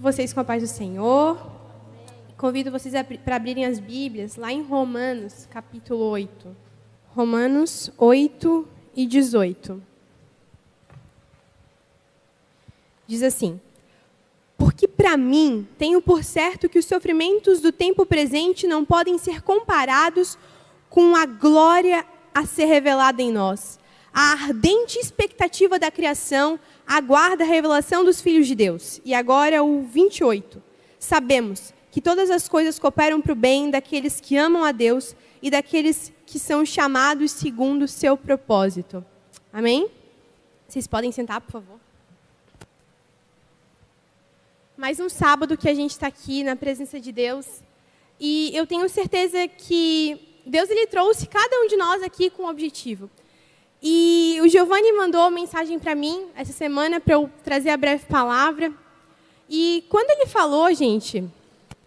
vocês com a paz do Senhor. Convido vocês para abrirem as Bíblias lá em Romanos, capítulo 8. Romanos 8 e 18. Diz assim: porque para mim, tenho por certo que os sofrimentos do tempo presente não podem ser comparados com a glória a ser revelada em nós. A ardente expectativa da criação aguarda a revelação dos filhos de Deus. E agora o 28. Sabemos que todas as coisas cooperam para o bem daqueles que amam a Deus e daqueles que são chamados segundo o seu propósito. Amém? Vocês podem sentar, por favor. Mais um sábado que a gente está aqui na presença de Deus. E eu tenho certeza que Deus ele trouxe cada um de nós aqui com um objetivo. E o Giovanni mandou mensagem para mim essa semana para eu trazer a breve palavra. E quando ele falou, gente,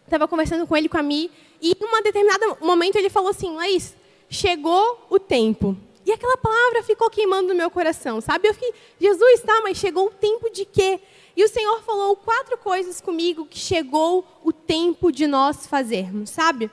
estava conversando com ele, com a Mi, e em um determinado momento ele falou assim: Laís, chegou o tempo. E aquela palavra ficou queimando no meu coração, sabe? Eu fiquei, Jesus, tá, mas chegou o tempo de quê? E o Senhor falou 4 coisas comigo que chegou o tempo de nós fazermos, sabe?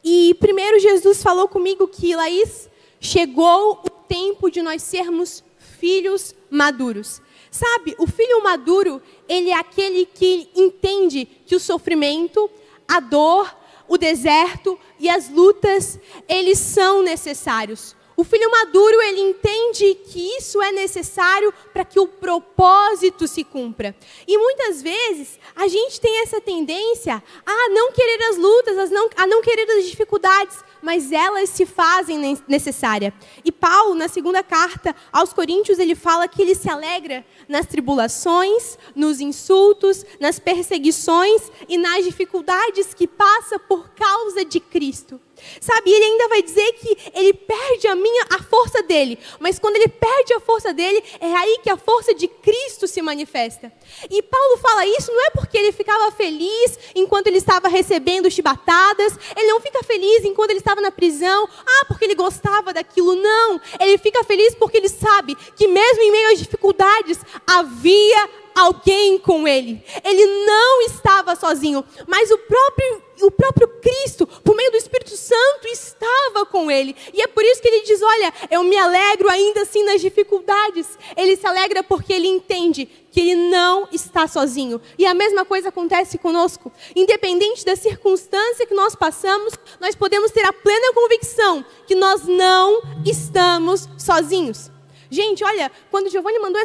E primeiro Jesus falou comigo que, Laís, chegou o tempo de nós sermos filhos maduros. Sabe, o filho maduro, ele é aquele que entende que o sofrimento, a dor, o deserto e as lutas, eles são necessários. O filho maduro, ele entende que isso é necessário para que o propósito se cumpra. E muitas vezes, a gente tem essa tendência a não querer as lutas, a não querer as dificuldades, mas elas se fazem necessárias. E Paulo, na segunda carta aos Coríntios, ele fala que ele se alegra nas tribulações, nos insultos, nas perseguições e nas dificuldades que passa por causa de Cristo. Sabe, ele ainda vai dizer que ele perde a força dele, mas quando ele perde a força dele, é aí que a força de Cristo se manifesta. E Paulo fala isso não é porque ele ficava feliz enquanto ele estava recebendo chibatadas, ele não fica feliz enquanto ele estava na prisão, porque ele gostava daquilo, não. Ele fica feliz porque ele sabe que mesmo em meio às dificuldades, havia alguém com ele. Ele não estava sozinho, mas o próprio Cristo, por meio do Espírito Santo, estava com ele. E é por isso que ele diz, olha, eu me alegro ainda assim nas dificuldades. Ele se alegra porque ele entende que ele não está sozinho. E a mesma coisa acontece conosco. Independente da circunstância que nós passamos, nós podemos ter a plena convicção que nós não estamos sozinhos. Gente, olha, quando o Giovanni mandou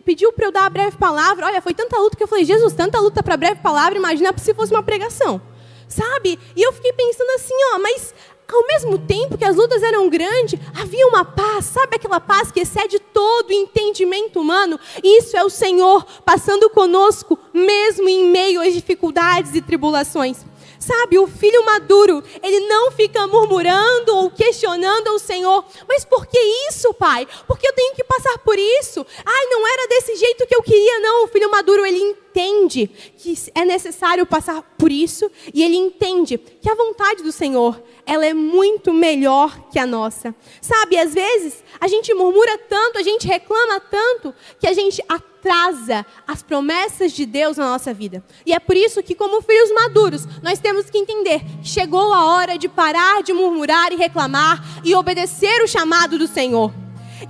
pediu para eu dar a breve palavra, olha, foi tanta luta que eu falei, Jesus, tanta luta para breve palavra, imagina se fosse uma pregação, sabe? E eu fiquei pensando assim, mas ao mesmo tempo que as lutas eram grandes, havia uma paz, sabe aquela paz que excede todo o entendimento humano? Isso é o Senhor passando conosco, mesmo em meio às dificuldades e tribulações. Sabe, o filho maduro, ele não fica murmurando ou questionando ao Senhor. Mas por que isso, pai? Porque eu tenho que passar por isso? Não era desse jeito que eu queria, não. O filho maduro, ele entende que é necessário passar por isso. E ele entende que a vontade do Senhor, ela é muito melhor que a nossa. Sabe, às vezes, a gente murmura tanto, a gente reclama tanto, que a gente atrasa as promessas de Deus na nossa vida. E é por isso que, como filhos maduros, nós temos que entender que chegou a hora de parar de murmurar e reclamar e obedecer o chamado do Senhor.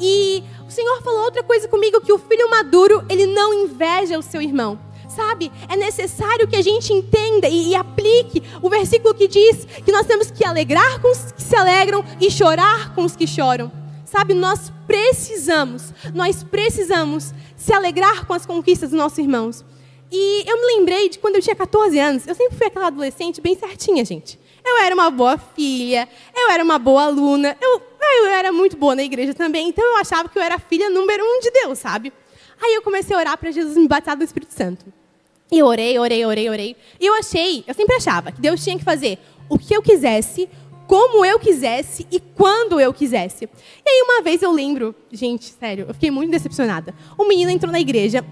E o Senhor falou outra coisa comigo, que o filho maduro, ele não inveja o seu irmão. Sabe, é necessário que a gente entenda e aplique o versículo que diz que nós temos que alegrar com os que se alegram e chorar com os que choram. Sabe, nós precisamos se alegrar com as conquistas dos nossos irmãos. E eu me lembrei de quando eu tinha 14 anos, eu sempre fui aquela adolescente bem certinha, gente. Eu era uma boa filha, eu era uma boa aluna, eu era muito boa na igreja também, então eu achava que eu era a filha número 1 de Deus, sabe? Aí eu comecei a orar para Jesus me batizar do Espírito Santo. E eu orei. E eu sempre achava que Deus tinha que fazer o que eu quisesse, como eu quisesse e quando eu quisesse. E aí uma vez eu lembro, gente, sério, eu fiquei muito decepcionada. Um menino entrou na igreja,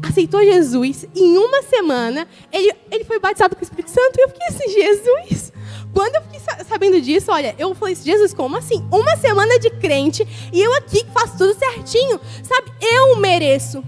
aceitou Jesus, e em uma semana ele foi batizado com o Espírito Santo, e eu fiquei assim, Jesus. Quando eu fiquei sabendo disso, olha, eu falei, Jesus, como assim? Uma semana de crente, e eu aqui que faço tudo certinho, sabe? Eu mereço.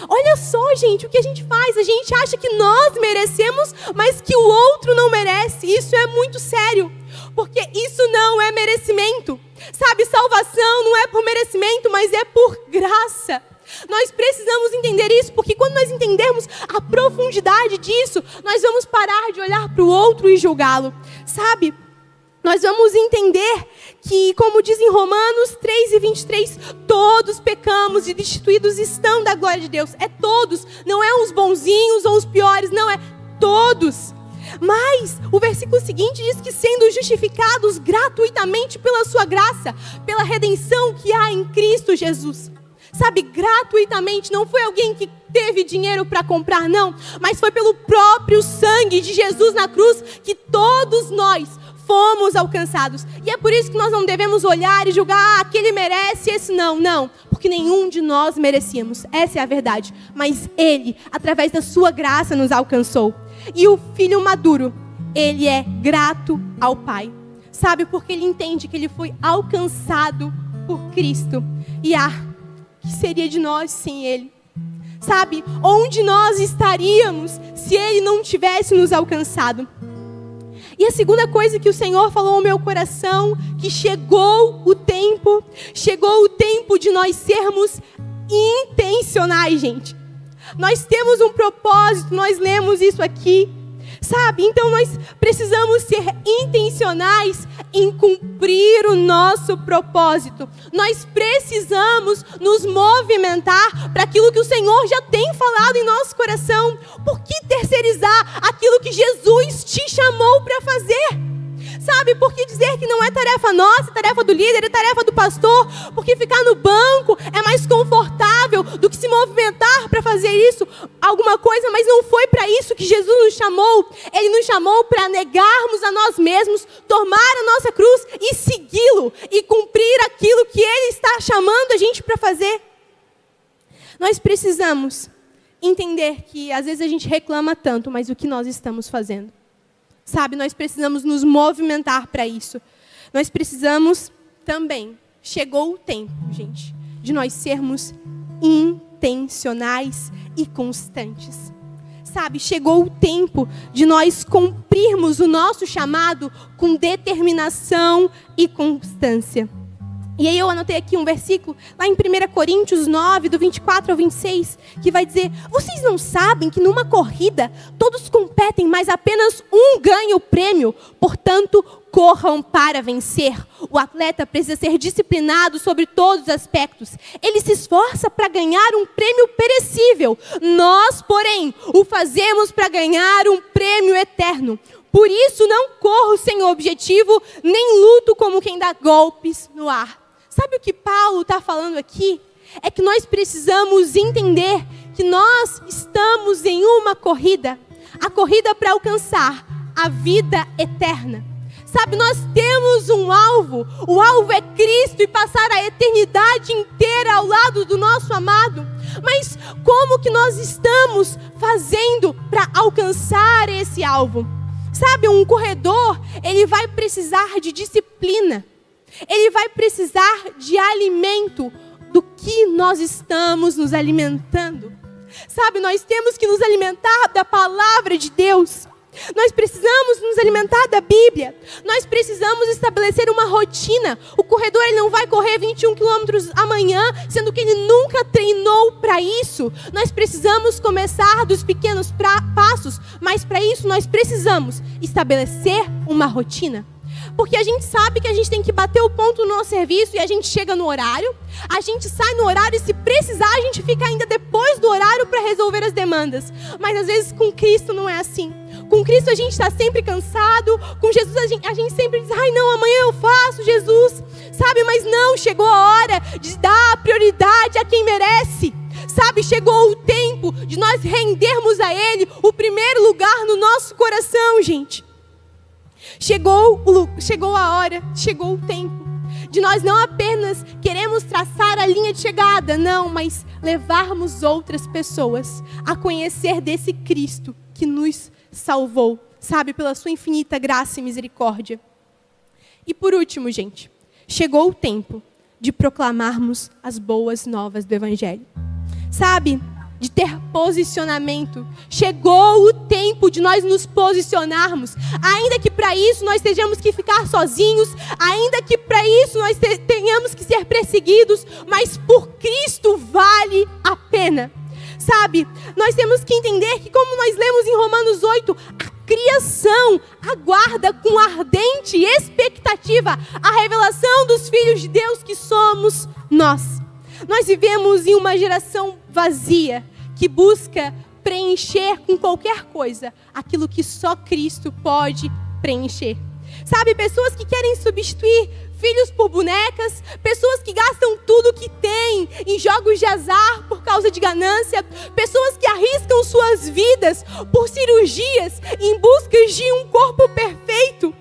Olha só, gente, o que a gente faz. A gente acha que nós merecemos, mas que o outro não merece. Isso é muito sério, porque isso não é merecimento. Sabe, salvação não é por merecimento, mas é por graça. Nós precisamos entender isso, porque quando nós entendermos a profundidade disso, nós vamos parar de olhar para o outro e julgá-lo. Sabe, nós vamos entender que, como diz em Romanos 3:23, todos pecamos e destituídos estão da glória de Deus. É todos, não é os bonzinhos ou os piores, não, é todos. Mas o versículo seguinte diz que sendo justificados gratuitamente pela sua graça, pela redenção que há em Cristo Jesus. Sabe, gratuitamente, não foi alguém que teve dinheiro para comprar, não, mas foi pelo próprio sangue de Jesus na cruz que todos nós fomos alcançados. E é por isso que nós não devemos olhar e julgar, aquele merece, esse não, porque nenhum de nós merecíamos, essa é a verdade, mas Ele, através da sua graça, nos alcançou. E o filho maduro, ele é grato ao Pai, sabe, porque ele entende que ele foi alcançado por Cristo, e que seria de nós sem Ele? Sabe, onde nós estaríamos se Ele não tivesse nos alcançado? E a segunda coisa que o Senhor falou ao meu coração, que chegou o tempo de nós sermos intencionais, gente. Nós temos um propósito, nós lemos isso aqui, sabe? Então nós precisamos ser intencionais em cumprir o nosso propósito. Nós precisamos nos movimentar para aquilo que o Senhor já tem falado em nosso coração. Por que terceirizar aquilo que Jesus te chamou para fazer? Sabe, por que dizer que não é tarefa nossa, é tarefa do líder, é tarefa do pastor? Porque ficar no banco é mais confortável do que se movimentar para fazer isso, alguma coisa, mas não foi para isso que Jesus nos chamou. Ele nos chamou para negarmos a nós mesmos, tomar a nossa cruz e segui-lo, e cumprir aquilo que Ele está chamando a gente para fazer. Nós precisamos entender que às vezes a gente reclama tanto, mas o que nós estamos fazendo? Sabe, nós precisamos nos movimentar para isso. Nós precisamos também, chegou o tempo, gente, de nós sermos intencionais e constantes. Sabe, chegou o tempo de nós cumprirmos o nosso chamado com determinação e constância. E aí eu anotei aqui um versículo, lá em 1 Coríntios 9, do 24 ao 26, que vai dizer: vocês não sabem que numa corrida todos competem, mas apenas um ganha o prêmio? Portanto, corram para vencer. O atleta precisa ser disciplinado sobre todos os aspectos. Ele se esforça para ganhar um prêmio perecível. Nós, porém, o fazemos para ganhar um prêmio eterno. Por isso não corro sem objetivo, nem luto como quem dá golpes no ar. Sabe o que Paulo está falando aqui? É que nós precisamos entender que nós estamos em uma corrida. A corrida para alcançar a vida eterna. Sabe, nós temos um alvo. O alvo é Cristo e passar a eternidade inteira ao lado do nosso amado. Mas como que nós estamos fazendo para alcançar esse alvo? Sabe, um corredor, ele vai precisar de disciplina. Ele vai precisar de alimento. Do que nós estamos nos alimentando? Sabe, nós temos que nos alimentar da palavra de Deus. Nós precisamos nos alimentar da Bíblia. Nós precisamos estabelecer uma rotina. O corredor, ele não vai correr 21 quilômetros amanhã, sendo que ele nunca treinou para isso. Nós precisamos começar dos pequenos passos, mas para isso nós precisamos estabelecer uma rotina. Porque a gente sabe que a gente tem que bater o ponto no nosso serviço e a gente chega no horário, a gente sai no horário e se precisar a gente fica ainda depois do horário para resolver as demandas. Mas às vezes com Cristo não é assim. Com Cristo a gente está sempre cansado, com Jesus a gente sempre diz: ai não, amanhã eu faço, Jesus. Sabe, mas não, chegou a hora de dar prioridade a quem merece. Sabe, chegou o tempo de nós rendermos a Ele o primeiro lugar no nosso coração, gente. Chegou a hora, chegou o tempo de nós não apenas queremos traçar a linha de chegada, não, mas levarmos outras pessoas a conhecer desse Cristo que nos salvou, sabe, pela sua infinita graça e misericórdia. E por último, gente, chegou o tempo de proclamarmos as boas novas do Evangelho. Sabe, de ter posicionamento. Chegou o tempo de nós nos posicionarmos, ainda que para isso nós tenhamos que ficar sozinhos, ainda que para isso nós tenhamos que ser perseguidos, mas por Cristo vale a pena. Sabe, nós temos que entender que, como nós lemos em Romanos 8, a criação aguarda com ardente expectativa a revelação dos filhos de Deus que somos nós. Nós vivemos em uma geração vazia, que busca preencher com qualquer coisa aquilo que só Cristo pode preencher. Sabe, pessoas que querem substituir filhos por bonecas, pessoas que gastam tudo que têm em jogos de azar por causa de ganância, pessoas que arriscam suas vidas por cirurgias em busca de um corpo perfeito.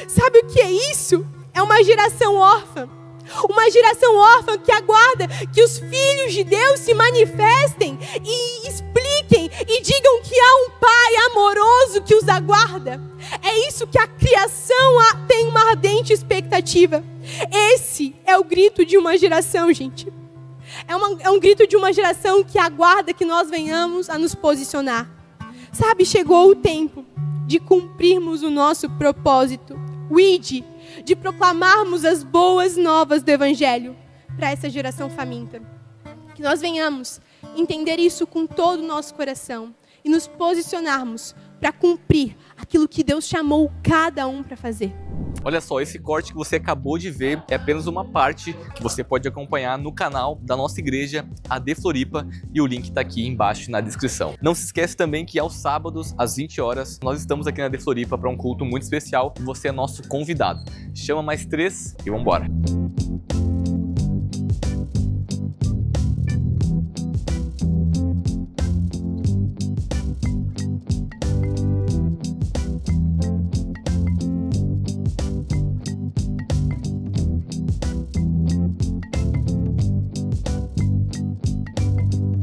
Sabe o que é isso? É uma geração órfã. Uma geração órfã que aguarda que os filhos de Deus se manifestem e expliquem e digam que há um Pai amoroso que os aguarda. É isso que a criação tem uma ardente expectativa. Esse é o grito de uma geração, gente. É um grito de uma geração que aguarda que nós venhamos a nos posicionar. Sabe, chegou o tempo de cumprirmos o nosso propósito. O ID, de proclamarmos as boas novas do Evangelho para essa geração faminta. Que nós venhamos entender isso com todo o nosso coração e nos posicionarmos para cumprir aquilo que Deus chamou cada um para fazer. Olha só, esse corte que você acabou de ver é apenas uma parte que você pode acompanhar no canal da nossa igreja, a De Floripa, e o link está aqui embaixo na descrição. Não se esquece também que aos sábados, às 20 horas, nós estamos aqui na De Floripa para um culto muito especial e você é nosso convidado. Chama mais 3 e vambora!